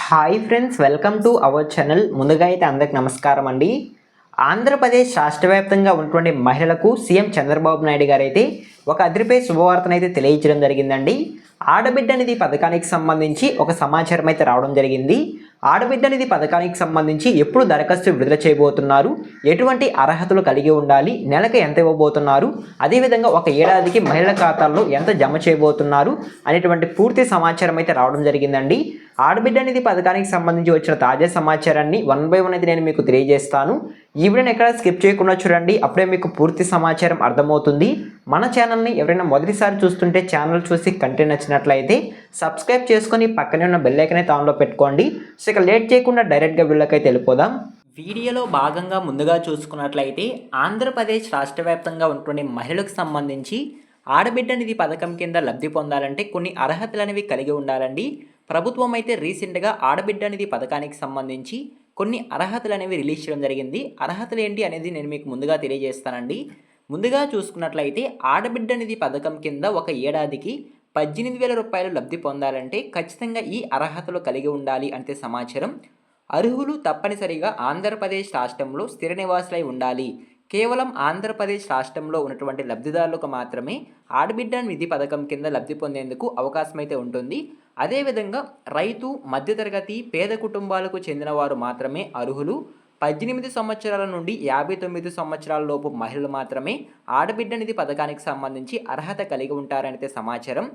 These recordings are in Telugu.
Hi friends, welcome to our channel. ముందుగా అయితే అందరికి నమస్కారం అండి. ఆంధ్రప్రదేశ్ రాష్ట్ర వ్యాప్తంగా ఉన్నటువంటి మహిళలకు సీఎం చంద్రబాబు నాయుడు గారు అయితే ఒక అదిరిపై శుభవార్తను అయితే తెలియజేయడం జరిగిందండి. ఆడబిడ్డ నిధి పథకానికి సంబంధించి ఒక సమాచారం అయితే రావడం జరిగింది. ఆడబిడ్డ నిధి పథకానికి సంబంధించి ఎప్పుడు దరఖాస్తు విడుదల చేయబోతున్నారు, ఎటువంటి అర్హతలు కలిగి ఉండాలి, నెలకు ఎంత ఇవ్వబోతున్నారు, అదేవిధంగా ఒక ఏడాదికి మహిళల ఖాతాల్లో ఎంత జమ చేయబోతున్నారు అనేటువంటి పూర్తి సమాచారం అయితే రావడం జరిగిందండి. ఆడబిడ్డ నిధి పథకానికి సంబంధించి వచ్చిన తాజా సమాచారాన్ని వన్ బై వన్ అయితే నేను మీకు తెలియజేస్తాను. ఈ వీడియోని ఎక్కడ స్కిప్ చేయకుండా చూడండి, అప్పుడే మీకు పూర్తి సమాచారం అర్థమవుతుంది. మన ఛానల్ని ఎవరైనా మొదటిసారి చూస్తుంటే ఛానల్ చూసి కంటెంట్ నచ్చినట్లయితే సబ్స్క్రైబ్ చేసుకొని పక్కనే ఉన్న బెల్ ఐకాన్ అయితే ఆన్లో పెట్టుకోండి. సో ఇక లేట్ చేయకుండా డైరెక్ట్గా వీళ్ళకైతే వెళ్ళిపోదాం. వీడియోలో భాగంగా ముందుగా చూసుకున్నట్లయితే ఆంధ్రప్రదేశ్ రాష్ట్ర వ్యాప్తంగా ఉంటున్న మహిళలకు సంబంధించి ఆడబిడ్డ నిధి పథకం కింద లబ్ధి పొందాలంటే కొన్ని అర్హతలు అనేవి కలిగి ఉండాలండి. ప్రభుత్వం అయితే రీసెంట్గా ఆడబిడ్డ నిధి పథకానికి సంబంధించి కొన్ని అర్హతలు అనేవి రిలీజ్ చేయడం జరిగింది. అర్హతలు ఏంటి అనేది నేను మీకు ముందుగా తెలియజేస్తానండి. ముందుగా చూసుకున్నట్లయితే ఆడబిడ్డ నిధి పథకం కింద ఒక ఏడాదికి 18,000 రూపాయలు లబ్ధి పొందాలంటే ఖచ్చితంగా ఈ అర్హతలు కలిగి ఉండాలి అంటే సమాచారం. అర్హులు తప్పనిసరిగా ఆంధ్రప్రదేశ్ రాష్ట్రంలో స్థిర నివాసులై ఉండాలి. కేవలం ఆంధ్రప్రదేశ్ రాష్ట్రంలో ఉన్నటువంటి లబ్ధిదారులకు మాత్రమే ఆడబిడ్డ నిధి పథకం కింద లబ్ధి పొందేందుకు అవకాశం అయితే ఉంటుంది. అదేవిధంగా రైతు, మధ్యతరగతి, పేద కుటుంబాలకు చెందిన వారు మాత్రమే అర్హులు. 18 సంవత్సరాల నుండి 59 సంవత్సరాల లోపు మహిళలు మాత్రమే ఆడబిడ్డ నిధి పథకానికి సంబంధించి అర్హత కలిగి ఉంటారనేది సమాచారం.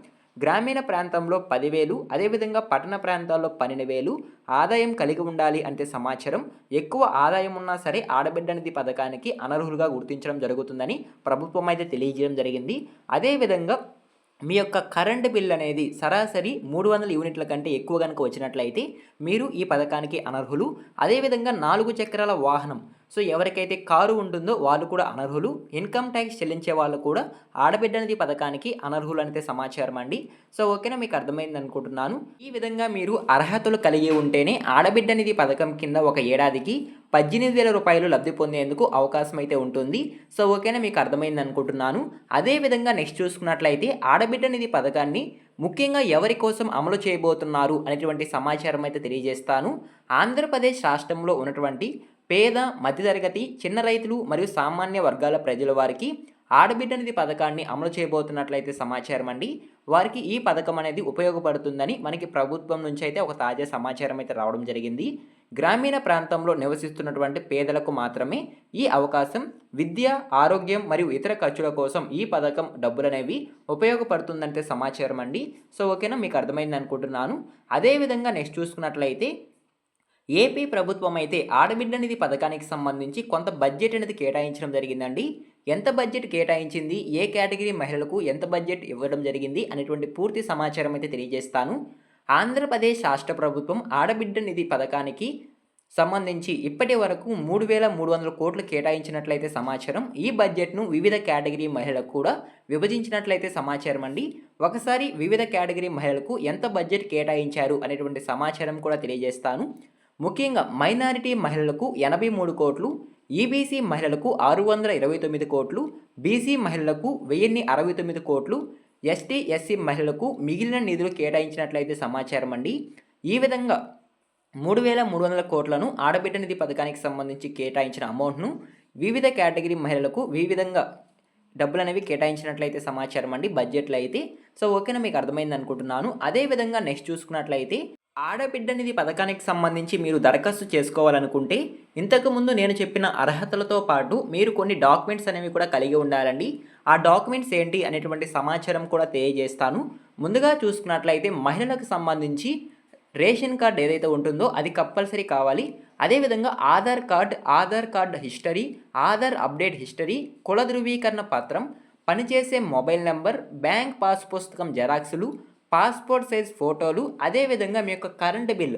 గ్రామీణ ప్రాంతంలో 10,000, అదేవిధంగా పట్టణ ప్రాంతాల్లో 12,000 ఆదాయం కలిగి ఉండాలి అంటే సమాచారం. ఎక్కువ ఆదాయం ఉన్నా సరే ఆడబిడ్డ నిధి పథకానికి అనర్హులుగా గుర్తించడం జరుగుతుందని ప్రభుత్వం అయితే తెలియజేయడం జరిగింది. అదేవిధంగా మీ యొక్క కరెంటు బిల్ అనేది సరాసరి 300 యూనిట్ల కంటే ఎక్కువ కనుక వచ్చినట్లయితే మీరు ఈ పథకానికి అనర్హులు. అదేవిధంగా 4 చక్రాల వాహనం, సో ఎవరికైతే కారు ఉంటుందో వాళ్ళు కూడా అనర్హులు. ఇన్కమ్ ట్యాక్స్ చెల్లించే వాళ్ళు కూడా ఆడబిడ్డ నిధి పథకానికి అనర్హులు అనేది సమాచారం అండి. సో ఓకేనా, మీకు అర్థమైంది అనుకుంటున్నాను. ఈ విధంగా మీరు అర్హతలు కలిగి ఉంటేనే ఆడబిడ్డ నిధి పథకం కింద ఒక ఏడాదికి 18,000 రూపాయలు లబ్ధి పొందేందుకు అవకాశం అయితే ఉంటుంది. సో ఓకేనా, మీకు అర్థమైంది అనుకుంటున్నాను. అదేవిధంగా నెక్స్ట్ చూసుకున్నట్లయితే ఆడబిడ్డ నిధి పథకాన్ని ముఖ్యంగా ఎవరి కోసం అమలు చేయబోతున్నారు అనేటువంటి సమాచారం అయితే తెలియజేస్తాను. ఆంధ్రప్రదేశ్ రాష్ట్రంలో ఉన్నటువంటి పేద, మధ్యతరగతి, చిన్న రైతులు మరియు సామాన్య వర్గాల ప్రజల వారికి ఆడబిడ్డ నిధి పథకాన్ని అమలు చేయబోతున్నట్లయితే సమాచారం అండి. వారికి ఈ పథకం అనేది ఉపయోగపడుతుందని మనకి ప్రభుత్వం నుంచి అయితే ఒక తాజా సమాచారం అయితే రావడం జరిగింది. గ్రామీణ ప్రాంతంలో నివసిస్తున్నటువంటి పేదలకు మాత్రమే ఈ అవకాశం. విద్య, ఆరోగ్యం మరియు ఇతర ఖర్చుల కోసం ఈ పథకం డబ్బులనేవి ఉపయోగపడుతుందంటే సమాచారం అండి. సో ఓకేనా, మీకు అర్థమైంది అనుకుంటున్నాను. అదేవిధంగా నెక్స్ట్ చూసుకున్నట్లయితే ఏపీ ప్రభుత్వం అయితే ఆడబిడ్డ నిధి పథకానికి సంబంధించి కొంత బడ్జెట్ అనేది కేటాయించడం జరిగిందండి. ఎంత బడ్జెట్ కేటాయించింది, ఏ కేటగిరీ మహిళలకు ఎంత బడ్జెట్ ఇవ్వడం జరిగింది అనేటువంటి పూర్తి సమాచారం అయితే తెలియజేస్తాను. ఆంధ్రప్రదేశ్ రాష్ట్ర ప్రభుత్వం ఆడబిడ్డ నిధి పథకానికి సంబంధించి ఇప్పటి వరకు 3,300 కోట్లు కేటాయించినట్లయితే సమాచారం. ఈ బడ్జెట్ను వివిధ కేటగిరీ మహిళలకు కూడా విభజించినట్లయితే సమాచారం అండి. ఒకసారి వివిధ కేటగిరీ మహిళలకు ఎంత బడ్జెట్ కేటాయించారు అనేటువంటి సమాచారం కూడా తెలియజేస్తాను. ముఖ్యంగా మైనారిటీ మహిళలకు 83 కోట్లు, ఈబీసీ మహిళలకు 629 కోట్లు, బీసీ మహిళలకు 1069 కోట్లు, ఎస్టీ, ఎస్సీ మహిళలకు మిగిలిన నిధులు కేటాయించినట్లయితే సమాచారం అండి. ఈ విధంగా 3,300 కోట్లను ఆడబిడ్డ నిధి పథకానికి సంబంధించి కేటాయించిన అమౌంట్ను వివిధ కేటగిరీ మహిళలకు విధంగా డబ్బులు అనేవి కేటాయించినట్లయితే సమాచారం అండి బడ్జెట్లో అయితే. సో ఓకేనా, మీకు అర్థమైంది అనుకుంటున్నాను. అదేవిధంగా నెక్స్ట్ చూసుకున్నట్లయితే ఆడబిడ్డ నిధి పథకానికి సంబంధించి మీరు దరఖాస్తు చేసుకోవాలనుకుంటే ఇంతకుముందు నేను చెప్పిన అర్హతలతో పాటు మీరు కొన్ని డాక్యుమెంట్స్ అనేవి కూడా కలిగి ఉండాలండి. ఆ డాక్యుమెంట్స్ ఏంటి అనేటువంటి సమాచారం కూడా తెలియజేస్తాను. ముందుగా చూసుకున్నట్లయితే మహిళలకు సంబంధించి రేషన్ కార్డ్ ఏదైతే ఉంటుందో అది కంపల్సరీ కావాలి. అదేవిధంగా Aadhaar card history, Aadhaar update history, కుల ధృవీకరణ పత్రం, పనిచేసే మొబైల్ నెంబర్, బ్యాంక్ పాస్ పుస్తకం జెరాక్సులు, పాస్పోర్ట్ సైజ్ ఫోటోలు, అదేవిధంగా మీ యొక్క కరెంటు బిల్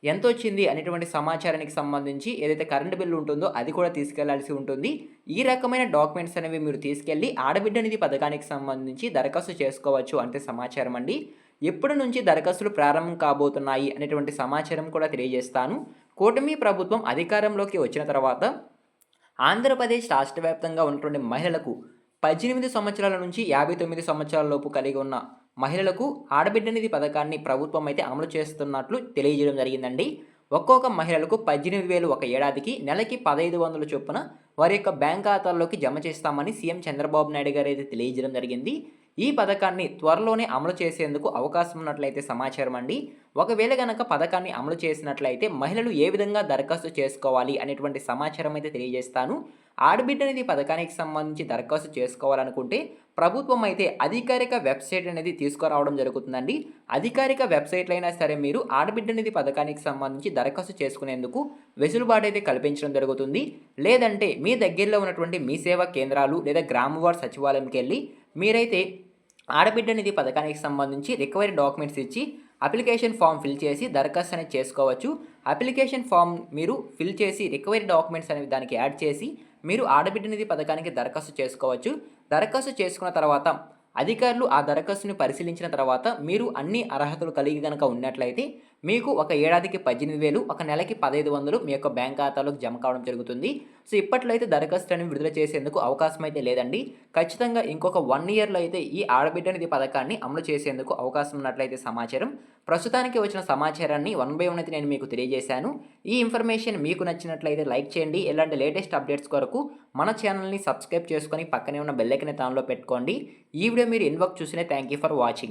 ఎంత వచ్చింది అనేటువంటి సమాచారానికి సంబంధించి ఏదైతే కరెంటు బిల్లు ఉంటుందో అది కూడా తీసుకెళ్లాల్సి ఉంటుంది. ఈ రకమైన డాక్యుమెంట్స్ అనేవి మీరు తీసుకెళ్ళి ఆడబిడ్డ నిధి పథకానికి సంబంధించి దరఖాస్తు చేసుకోవచ్చు అంటే సమాచారం అండి. ఎప్పటి నుంచి దరఖాస్తులు ప్రారంభం కాబోతున్నాయి అనేటువంటి సమాచారం కూడా తెలియజేస్తాను. కూటమి ప్రభుత్వం అధికారంలోకి వచ్చిన తర్వాత ఆంధ్రప్రదేశ్ రాష్ట్ర వ్యాప్తంగా ఉన్నటువంటి మహిళలకు 18 సంవత్సరాల నుంచి 59 సంవత్సరాల లోపు కలిగి ఉన్న మహిళలకు ఆడబిడ్డ నిధి పథకాన్ని ప్రభుత్వం అయితే అమలు చేస్తున్నట్లు తెలియజేయడం జరిగిందండి. ఒక్కొక్క మహిళలకు 18,000 ఒక ఏడాదికి, నెలకి 1,500 చొప్పున వారి యొక్క బ్యాంక్ ఖాతాల్లోకి జమ చేస్తామని సీఎం చంద్రబాబు నాయుడు గారు అయితే తెలియజేయడం జరిగింది. ఈ పథకాన్ని త్వరలోనే అమలు చేసేందుకు అవకాశం ఉన్నట్లయితే సమాచారం అండి. ఒకవేళ గనక పథకాన్ని అమలు చేసినట్లయితే మహిళలు ఏ విధంగా దరఖాస్తు చేసుకోవాలి అనేటువంటి సమాచారం అయితే తెలియజేస్తాను. ఆడబిడ్డ నిధి పథకానికి సంబంధించి దరఖాస్తు చేసుకోవాలనుకుంటే ప్రభుత్వం అయితే అధికారిక వెబ్సైట్ అనేది తీసుకురావడం జరుగుతుందండి. అధికారిక వెబ్సైట్లో అయినా సరే మీరు ఆడబిడ్డ నిధి పథకానికి సంబంధించి దరఖాస్తు చేసుకునేందుకు వెసులుబాటు అయితే కల్పించడం జరుగుతుంది. లేదంటే మీ దగ్గరలో ఉన్నటువంటి మీ సేవా కేంద్రాలు లేదా గ్రామవార్డు సచివాలయంకి వెళ్ళి మీరైతే ఆడబిడ్డ నిధి పథకానికి సంబంధించి రికవరీ డాక్యుమెంట్స్ ఇచ్చి అప్లికేషన్ ఫామ్ ఫిల్ చేసి దరఖాస్తు అనేది చేసుకోవచ్చు. అప్లికేషన్ ఫామ్ మీరు ఫిల్ చేసి రికవరీ డాక్యుమెంట్స్ అనేవి దానికి యాడ్ చేసి మీరు ఆడబిడ్డ నిధి పథకానికి దరఖాస్తు చేసుకోవచ్చు. దరఖాస్తు చేసుకున్న తర్వాత అధికారులు ఆ దరఖాస్తుని పరిశీలించిన తర్వాత మీరు అన్ని అర్హతలు కలిగి కనుక ఉన్నట్లయితే మీకు ఒక ఏడాదికి 18,000, ఒక నెలకి 1,500 మీ యొక్క బ్యాంక్ ఖాతాలోకి జమ కావడం జరుగుతుంది. సో ఇప్పట్లో అయితే దరఖాస్తు అనేది విడుదల చేసేందుకు అవకాశం అయితే లేదండి. ఖచ్చితంగా ఇంకొక 1 ఇయర్లో అయితే ఈ ఆడబిడ్డ నిధి పథకాన్ని అమలు చేసేందుకు అవకాశం ఉన్నట్లయితే సమాచారం. ప్రస్తుతానికి వచ్చిన సమాచారాన్ని 1 by 1 అయితే నేను మీకు తెలియజేశాను. ఈ ఇన్ఫర్మేషన్ మీకు నచ్చినట్లయితే లైక్ చేయండి. ఇలాంటి లేటెస్ట్ అప్డేట్స్ కొరకు మన ఛానల్ని సబ్స్క్రైబ్ చేసుకొని పక్కనే ఉన్న బెల్ ఐకాన్ ఆన్లో పెట్టుకోండి. ఈ వీడియో మీరు ఇన్వక్ చూసినా థ్యాంక్ యూ ఫర్ వాచింగ్.